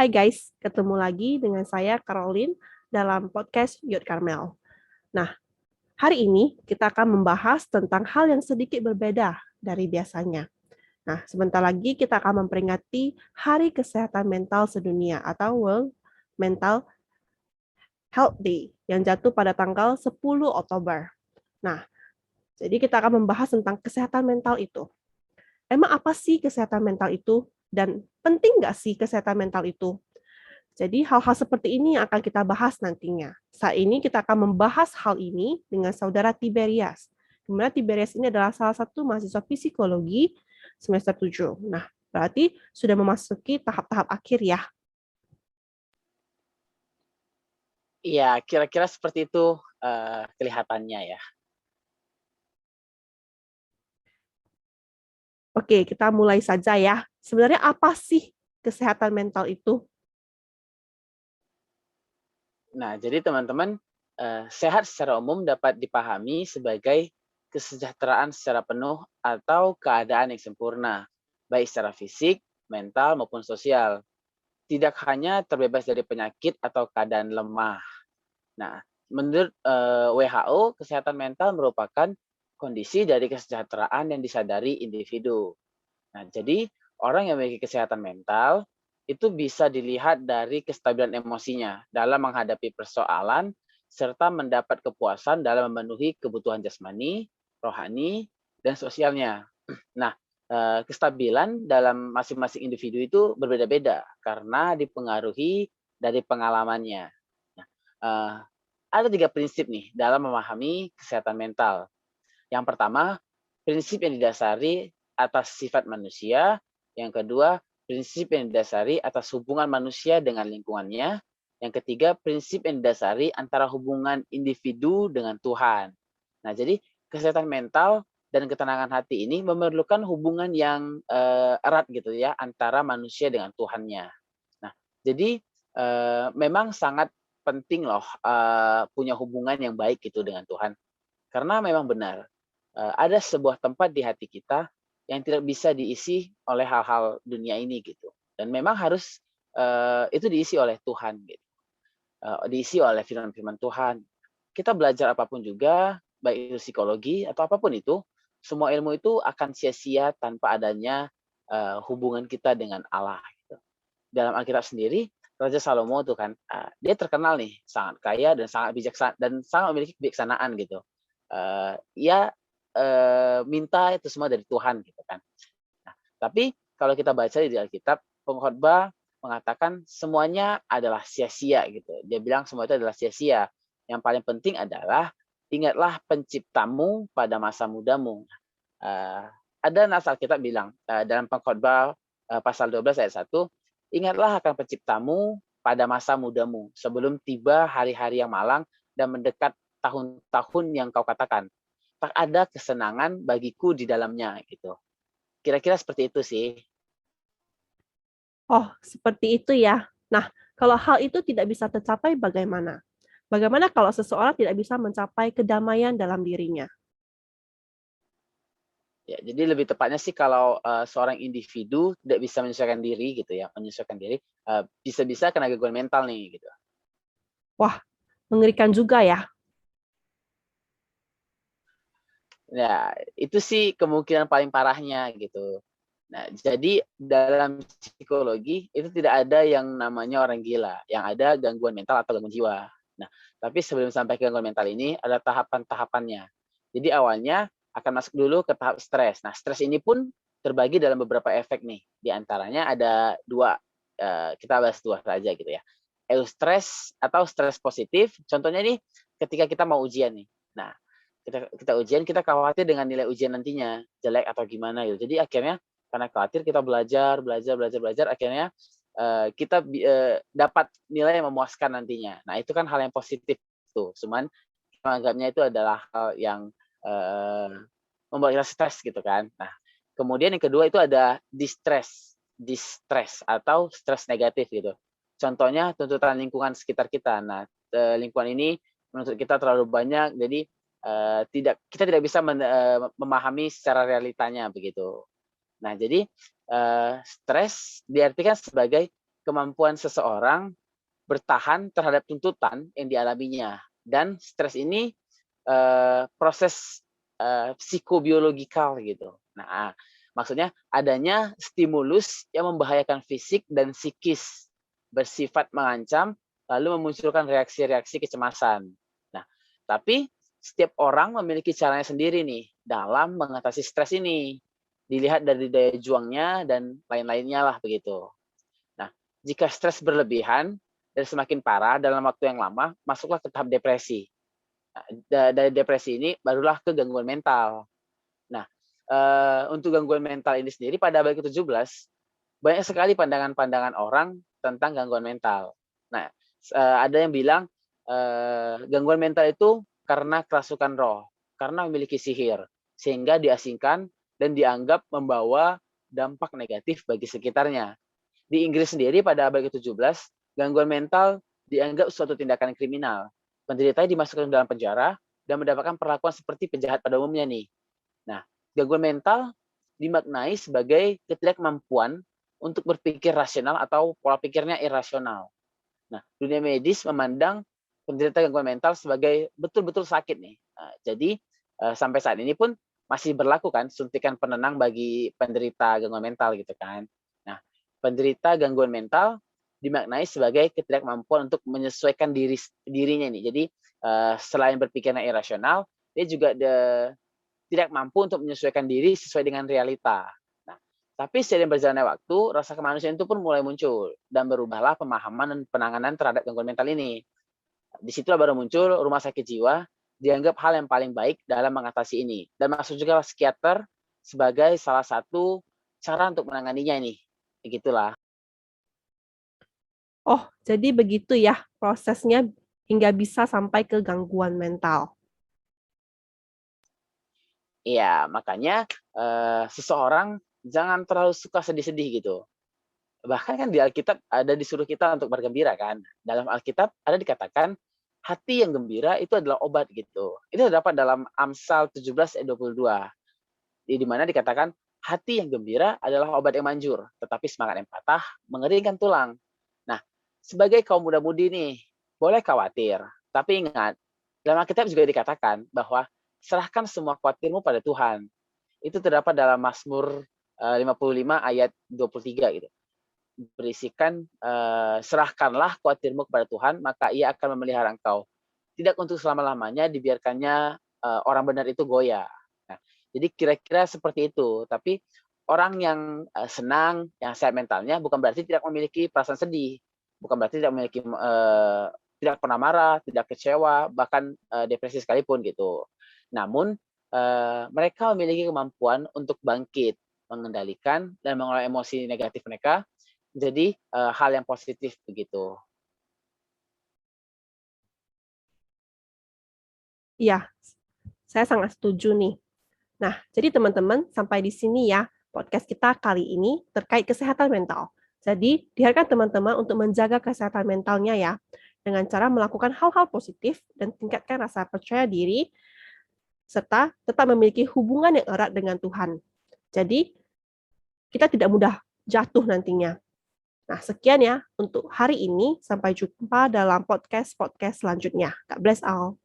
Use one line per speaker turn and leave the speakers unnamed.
Hai guys, ketemu lagi dengan saya Caroline dalam podcast Yud Carmel. Nah, hari ini kita akan membahas tentang hal yang sedikit berbeda dari biasanya. Nah, sebentar lagi kita akan memperingati Hari Kesehatan Mental Sedunia atau World Mental Health Day yang jatuh pada tanggal 10 Oktober. Nah, jadi kita akan membahas tentang kesehatan mental itu. Emang apa sih kesehatan mental itu? Dan penting nggak sih kesehatan mental itu? Jadi hal-hal seperti ini yang akan kita bahas nantinya. Saat ini kita akan membahas hal ini dengan saudara Tiberias. Dimana Tiberias ini adalah salah satu mahasiswa psikologi semester 7. Nah, berarti sudah memasuki tahap-tahap akhir ya.
Iya, kira-kira seperti itu kelihatannya ya.
Oke, kita mulai saja ya. Sebenarnya apa sih kesehatan mental itu?
Nah, jadi teman-teman, sehat secara umum dapat dipahami sebagai kesejahteraan secara penuh atau keadaan yang sempurna, baik secara fisik, mental, maupun sosial. Tidak hanya terbebas dari penyakit atau keadaan lemah. Nah, menurut WHO, kesehatan mental merupakan kondisi dari kesejahteraan yang disadari individu. Nah, jadi orang yang memiliki kesehatan mental itu bisa dilihat dari kestabilan emosinya dalam menghadapi persoalan serta mendapat kepuasan dalam memenuhi kebutuhan jasmani, rohani, dan sosialnya. Nah, kestabilan dalam masing-masing individu itu berbeda-beda karena dipengaruhi dari pengalamannya. Nah, ada 3 prinsip nih dalam memahami kesehatan mental. Yang pertama, prinsip yang didasari atas sifat manusia. Yang kedua, prinsip yang didasari atas hubungan manusia dengan lingkungannya. Yang ketiga, prinsip yang didasari antara hubungan individu dengan Tuhan. Nah, jadi kesehatan mental dan ketenangan hati ini memerlukan hubungan yang erat gitu ya antara manusia dengan Tuhannya. Nah, jadi memang sangat penting loh punya hubungan yang baik gitu dengan Tuhan. Karena memang benar, ada sebuah tempat di hati kita yang tidak bisa diisi oleh hal-hal dunia ini gitu. Dan memang harus itu diisi oleh Tuhan gitu. Diisi oleh firman-firman Tuhan. Kita belajar apapun juga, baik itu psikologi atau apapun itu, semua ilmu itu akan sia-sia tanpa adanya hubungan kita dengan Allah gitu. Dalam Alkitab sendiri, Raja Salomo tuh kan, dia terkenal nih sangat kaya dan sangat bijaksana dan sangat memiliki kebijaksanaan gitu. Ia minta itu semua dari Tuhan gitu kan. Nah, tapi kalau kita baca di Alkitab, pengkhotbah mengatakan semuanya adalah sia-sia gitu. Dia bilang semua itu adalah sia-sia. Yang paling penting adalah ingatlah penciptamu pada masa mudamu. Ada nas Alkitab bilang dalam pengkhotbah pasal 12 ayat 1, ingatlah akan penciptamu pada masa mudamu sebelum tiba hari-hari yang malang dan mendekat tahun-tahun yang kau katakan. Tak ada kesenangan bagiku di dalamnya gitu. Kira-kira seperti itu sih.
Oh, seperti itu ya. Nah, kalau hal itu tidak bisa tercapai bagaimana? Bagaimana kalau seseorang tidak bisa mencapai kedamaian dalam dirinya?
Ya, jadi lebih tepatnya sih kalau seorang individu tidak bisa menyesuaikan diri gitu ya, menyesuaikan diri bisa-bisa kena gangguan mental nih gitu.
Wah, mengerikan juga ya.
Ya, itu sih kemungkinan paling parahnya gitu. Nah, jadi dalam psikologi itu tidak ada yang namanya orang gila, yang ada gangguan mental atau gangguan jiwa. Nah, tapi sebelum sampai ke gangguan mental ini ada tahapan-tahapannya. Jadi awalnya akan masuk dulu ke tahap stres. Nah, stres ini pun terbagi dalam beberapa efek nih. Di antaranya ada 2, kita bahas 2 saja gitu ya. Eustress atau stres positif, contohnya nih ketika kita mau ujian nih. Nah, kita ujian, kita khawatir dengan nilai ujian nantinya, jelek atau gimana gitu. Jadi akhirnya karena khawatir kita belajar, akhirnya kita dapat nilai yang memuaskan nantinya. Nah, itu kan hal yang positif tuh. Cuman menganggapnya itu adalah hal yang membuat kita stres gitu kan. Nah, kemudian yang kedua itu ada distress atau stres negatif gitu. Contohnya tuntutan lingkungan sekitar kita. Nah, lingkungan ini menuntut kita terlalu banyak, jadi kita tidak bisa memahami secara realitanya begitu. Nah, jadi stres diartikan sebagai kemampuan seseorang bertahan terhadap tuntutan yang dialaminya. Dan stres ini proses psikobiologikal gitu. Nah, maksudnya adanya stimulus yang membahayakan fisik dan psikis, bersifat mengancam, lalu memunculkan reaksi-reaksi kecemasan. Nah, tapi setiap orang memiliki caranya sendiri nih dalam mengatasi stres ini. Dilihat dari daya juangnya dan lain-lainnya lah begitu. Nah, jika stres berlebihan dan semakin parah dalam waktu yang lama, masuklah ke tahap depresi. Nah, dari depresi ini barulah ke gangguan mental. Nah, untuk gangguan mental ini sendiri pada abad ke-17 banyak sekali pandangan-pandangan orang tentang gangguan mental. Nah, ada yang bilang gangguan mental itu karena kerasukan roh, karena memiliki sihir, sehingga diasingkan dan dianggap membawa dampak negatif bagi sekitarnya. Di Inggris sendiri pada abad ke-17, gangguan mental dianggap suatu tindakan kriminal. Penderita dimasukkan dalam penjara dan mendapatkan perlakuan seperti penjahat pada umumnya nih. Nah, gangguan mental dimaknai sebagai ketidakmampuan untuk berpikir rasional atau pola pikirnya irasional. Nah, dunia medis memandang penderita gangguan mental sebagai betul-betul sakit nih. Nah, jadi sampai saat ini pun masih berlaku kan suntikan penenang bagi penderita gangguan mental gitu kan. Nah, penderita gangguan mental dimaknai sebagai ketidakmampuan untuk menyesuaikan dirinya nih. Jadi selain berpikirnya irasional, dia juga tidak mampu untuk menyesuaikan diri sesuai dengan realita. Nah, tapi seiring berjalannya waktu, rasa kemanusiaan itu pun mulai muncul dan berubahlah pemahaman dan penanganan terhadap gangguan mental ini. Disitulah baru muncul rumah sakit jiwa dianggap hal yang paling baik dalam mengatasi ini. Dan masuk juga psikiater sebagai salah satu cara untuk menanganinya ini. Begitulah.
Oh, jadi begitu ya prosesnya hingga bisa sampai ke gangguan mental.
Iya, makanya seseorang jangan terlalu suka sedih-sedih gitu. Bahkan kan di Alkitab ada disuruh kita untuk bergembira kan. Dalam Alkitab ada dikatakan hati yang gembira itu adalah obat gitu. Itu terdapat dalam Amsal 17 ayat 22. Di mana dikatakan hati yang gembira adalah obat yang manjur, tetapi semangat yang patah mengeringkan tulang. Nah, sebagai kaum muda-mudi nih, boleh khawatir, tapi ingat, dalam Alkitab juga dikatakan bahwa serahkan semua khawatirmu pada Tuhan. Itu terdapat dalam Mazmur 55 ayat 23 gitu. Berisikan serahkanlah khawatirmu kepada Tuhan, maka Ia akan memelihara engkau. Tidak untuk selama-lamanya dibiarkannya orang benar itu goyah. Nah, jadi kira-kira seperti itu. Tapi orang yang senang, yang sehat mentalnya, bukan berarti tidak memiliki perasaan sedih, bukan berarti tidak memiliki tidak pernah marah, tidak kecewa, bahkan depresi sekalipun gitu. Namun mereka memiliki kemampuan untuk bangkit, mengendalikan dan mengelola emosi negatif mereka jadi hal yang positif begitu.
Iya, saya sangat setuju nih. Nah, jadi teman-teman, sampai di sini ya podcast kita kali ini terkait kesehatan mental. Jadi, diharapkan teman-teman untuk menjaga kesehatan mentalnya ya, dengan cara melakukan hal-hal positif dan tingkatkan rasa percaya diri, serta tetap memiliki hubungan yang erat dengan Tuhan. Jadi, kita tidak mudah jatuh nantinya. Nah, sekian ya untuk hari ini. Sampai jumpa dalam podcast-podcast selanjutnya. God bless all.